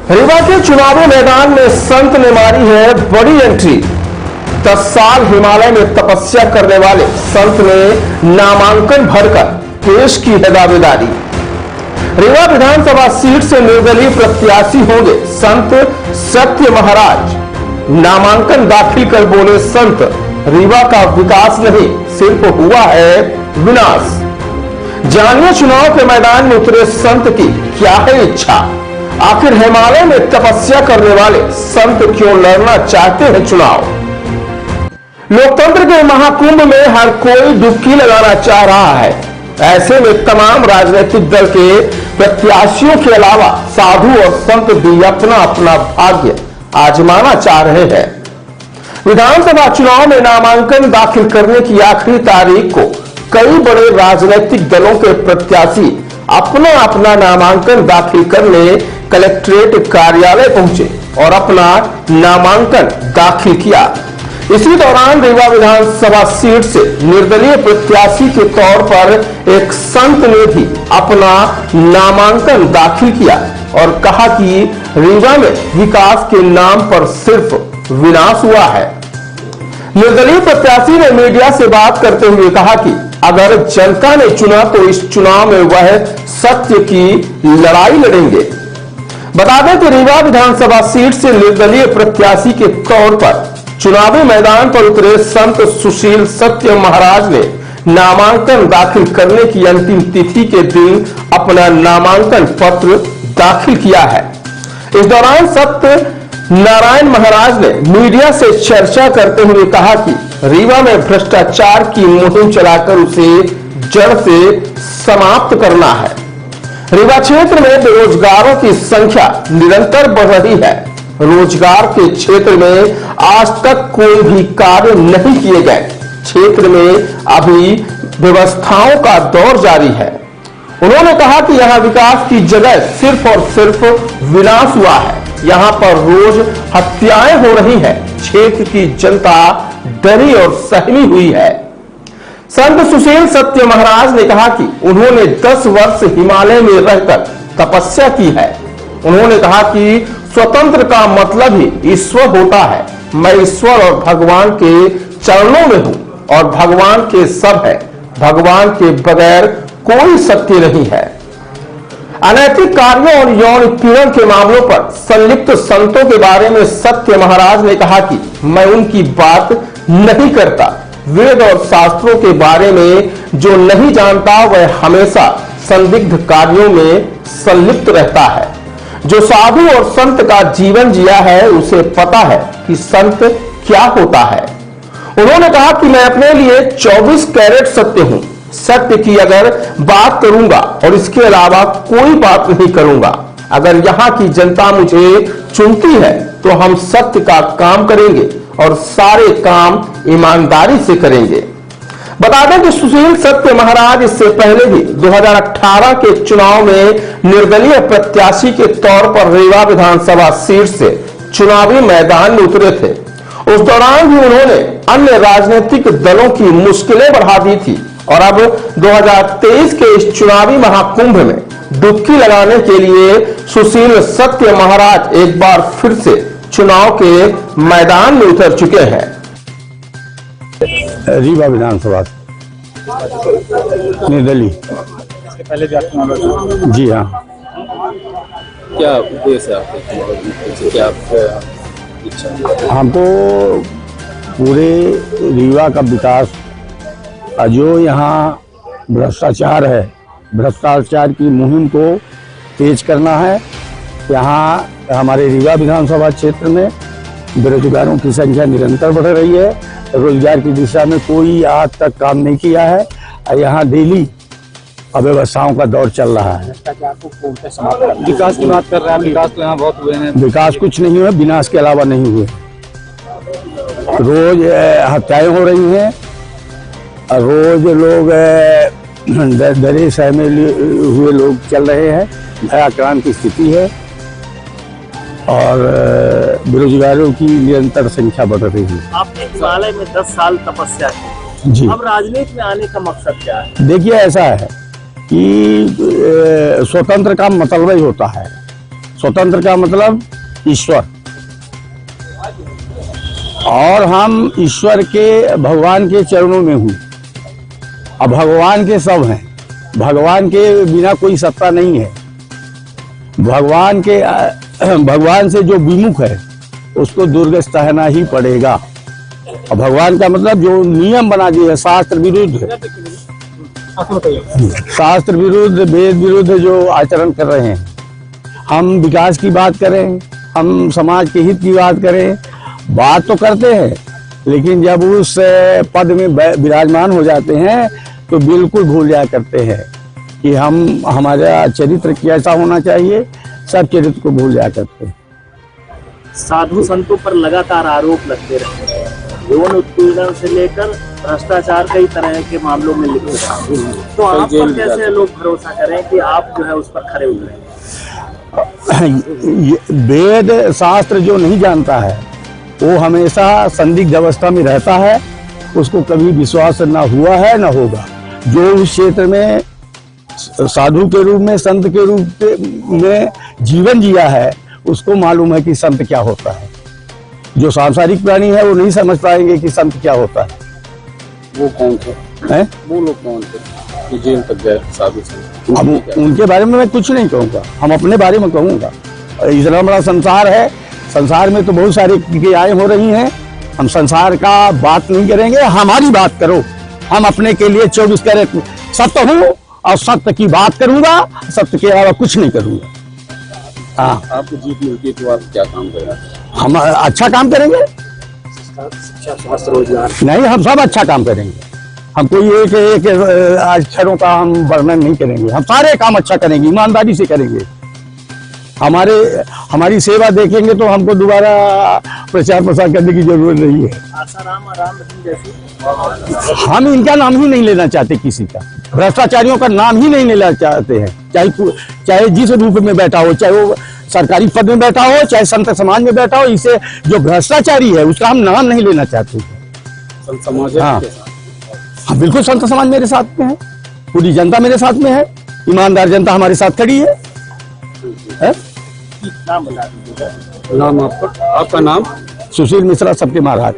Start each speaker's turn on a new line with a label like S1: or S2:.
S1: रीवा के चुनावी मैदान में संत ने मारी है बड़ी एंट्री। 10 साल हिमालय में तपस्या करने वाले संत ने नामांकन भरकर पेश की है दावेदारी। रीवा विधानसभा सीट से निर्दलीय प्रत्याशी होंगे संत सत्य महाराज। नामांकन दाखिल कर बोले संत, रीवा का विकास नहीं सिर्फ हुआ है विनाश। जानिए चुनाव के मैदान में उतरे संत की क्या है इच्छा। आखिर हिमालय में तपस्या करने वाले संत क्यों लड़ना चाहते हैं चुनाव। लोकतंत्र के महाकुंभ में हर कोई डुबकी लगाना चाह रहा है। ऐसे में तमाम राजनीतिक दल के प्रत्याशियों के अलावा साधु और संत भी अपना अपना भाग्य आजमाना चाह रहे हैं। विधानसभा चुनाव में नामांकन दाखिल करने की आखिरी तारीख को कई बड़े राजनीतिक दलों के प्रत्याशी अपना अपना नामांकन दाखिल करने कलेक्ट्रेट कार्यालय पहुंचे और अपना नामांकन दाखिल किया। इसी दौरान रीवा विधानसभा सीट से निर्दलीय प्रत्याशी के तौर पर एक संत ने भी अपना नामांकन दाखिल किया और कहा कि रीवा में विकास के नाम पर सिर्फ विनाश हुआ है। निर्दलीय प्रत्याशी ने मीडिया से बात करते हुए कहा कि अगर जनता ने चुना तो इस चुनाव में वह सत्य की लड़ाई लड़ेंगे। बता दें कि रीवा विधानसभा सीट से निर्दलीय प्रत्याशी के तौर पर चुनावी मैदान पर उतरे संत सुशील सत्य महाराज ने नामांकन दाखिल करने की अंतिम तिथि के दिन अपना नामांकन पत्र दाखिल किया है। इस दौरान सत्य नारायण महाराज ने मीडिया से चर्चा करते हुए कहा कि रीवा में भ्रष्टाचार की मुहिम चलाकर उसे जड़ से समाप्त करना है। रीवा क्षेत्र में बेरोजगारों की संख्या निरंतर बढ़ रही है। रोजगार के क्षेत्र में आज तक कोई भी कार्य नहीं किए गए। क्षेत्र में अभी व्यवस्थाओं का दौर जारी है। उन्होंने कहा कि यहां विकास की जगह सिर्फ और सिर्फ विनाश हुआ है। यहां पर रोज हत्याएं हो रही हैं। क्षेत्र की जनता डरी और सहमी हुई है। संत सुशील सत्य महाराज ने कहा कि उन्होंने 10 वर्ष हिमालय में रहकर तपस्या की है। उन्होंने कहा कि स्वतंत्र का मतलब ही ईश्वर होता है। मैं ईश्वर और भगवान के चरणों में हूं और भगवान के सब है। भगवान के बगैर कोई सत्य नहीं है। अनैतिक कार्यों और यौन उत्पीड़न के मामलों पर संलिप्त संतों के बारे में सत्य महाराज ने कहा कि मैं उनकी बात नहीं करता। वेद और शास्त्रों के बारे में जो नहीं जानता वह हमेशा संदिग्ध कार्यों में संलिप्त रहता है। जो साधु और संत का जीवन जिया है उसे पता है कि संत क्या होता है। उन्होंने कहा कि मैं अपने लिए 24 कैरेट सत्य हूं। सत्य की अगर बात करूंगा और इसके अलावा कोई बात नहीं करूंगा। अगर यहां की जनता मुझे चुनती है तो हम सत्य का काम करेंगे और सारे काम ईमानदारी से करेंगे। बता दें कि सुशील सत्य महाराज इससे पहले भी 2018 के चुनाव में निर्दलीय प्रत्याशी के तौर पर रीवा विधानसभा सीट से चुनावी मैदान में उतरे थे। उस दौरान भी उन्होंने अन्य राजनीतिक दलों की मुश्किलें बढ़ा दी थी और अब 2023 के इस चुनावी महाकुंभ में डुबकी लगाने के लिए सुशील सत्य महाराज एक बार फिर से चुनाव के मैदान में उतर चुके हैं।
S2: रीवा विधानसभा निर्दलीय।
S3: इसके पहले भी आपको
S2: जी हाँ।
S3: क्या उद्देश्य है आपके, क्या इच्छा?
S2: हमको पूरे रीवा का विकास, जो यहाँ भ्रष्टाचार है, भ्रष्टाचार की मुहिम को तेज करना है। यहाँ हमारे रीवा विधानसभा क्षेत्र में बेरोजगारों की संख्या निरंतर बढ़ रही है। रोजगार की दिशा में कोई आज तक काम नहीं किया है और यहाँ डेली अव्यवस्थाओं का दौर चल रहा है।
S3: विकास की बात कर रहे हैं, विकास तो यहाँ बहुत हुए हैं।
S2: विकास कुछ नहीं हुआ, विनाश के अलावा नहीं हुए। रोज हत्याएं हो रही हैं, रोज लोग डरे सहमे हुए लोग चल रहे हैं। भयाक्रांत की स्थिति है और बेरोजगारों की निरंतर संख्या बढ़ रही है।
S4: आपने हिमालय में 10 साल तपस्या की
S2: जी।
S4: अब राजनीति में आने का मकसद क्या है?
S2: देखिए, ऐसा है कि स्वतंत्र का मतलब ही होता है। स्वतंत्र का मतलब ईश्वर, और हम ईश्वर के, भगवान के चरणों में हूँ। अब भगवान के सब हैं, भगवान के बिना कोई सत्ता नहीं है। भगवान से जो विमुख है उसको दुर्गस्थ रहना ही पड़ेगा। और भगवान का मतलब जो नियम बना दिए, शास्त्र विरुद्ध, शास्त्र विरुद्ध, वेद विरुद्ध जो आचरण कर रहे हैं। हम विकास की बात करें, हम समाज के हित की बात करें, बात तो करते हैं, लेकिन जब उस पद में विराजमान हो जाते हैं तो बिल्कुल भूल जाया करते हैं कि हमारा चरित्र कैसा होना चाहिए। सब चरित्र को भूल जाया करते हैं।
S4: साधु संतों पर लगातार आरोप लगते रहते हैं, यौन उत्पीड़न से लेकर भ्रष्टाचार कई तरह के मामलों में लिखे रहते हैं। तो आप पर कैसे लोग भरोसा करें कि आप जो है उस पर खरे उतरें?
S2: वेद शास्त्र जो नहीं जानता है वो हमेशा संदिग्ध अवस्था में रहता है, उसको कभी विश्वास ना हुआ है ना होगा। जो उस क्षेत्र में साधु के रूप में, संत के रूप में जीवन जिया है, उसको मालूम है कि संत क्या होता है। जो सांसारिक प्राणी है वो नहीं समझ पाएंगे कि संत क्या होता है।
S3: वो कौन थे
S2: हैं?
S3: वो लोग कौन थे कि जेल तक गए साधु संत?
S2: अब उनके बारे में मैं कुछ नहीं कहूँगा, हम अपने बारे में कहूँगा। इतना बड़ा संसार है, संसार में तो बहुत सारी क्रियाएं हो रही हैं। हम संसार का बात नहीं करेंगे, हमारी बात करो। हम अपने के लिए 24 कैरेट सत्य हूँ और सत्य की बात करूंगा, सत्य के अलावा कुछ नहीं करूंगा। हाँ,
S3: आपको जीत मिलती है तो आप क्या काम करेंगे?
S2: हम अच्छा काम करेंगे।
S4: शिक्षा, स्वास्थ्य, रोजगार,
S2: नहीं, हम सब अच्छा काम करेंगे। हम कोई एक अक्षरों का हम वर्णन नहीं करेंगे। हम सारे काम अच्छा करेंगे, ईमानदारी से करेंगे। हमारी सेवा देखेंगे तो हमको दोबारा प्रचार प्रसार करने की जरूरत नहीं है।
S4: आसाराम और राम रहीम जैसी
S2: हम इनका नाम ही नहीं लेना चाहते, किसी का, भ्रष्टाचारियों का नाम ही नहीं लेना चाहते हैं। चाहे जिस रूप में बैठा हो, चाहे वो सरकारी पद में बैठा हो, चाहे संत समाज में बैठा हो, इसे जो भ्रष्टाचारी है उसका हम नाम नहीं लेना चाहते।
S3: संत समाज
S2: हाँ, हाँ, बिल्कुल संत समाज मेरे साथ में है, पूरी जनता मेरे साथ में है, ईमानदार जनता हमारे साथ खड़ी है।
S4: नाम बता दीजिएगा।
S3: नाम आपका नाम?
S2: सुशील मिश्रा, सबके महाराज।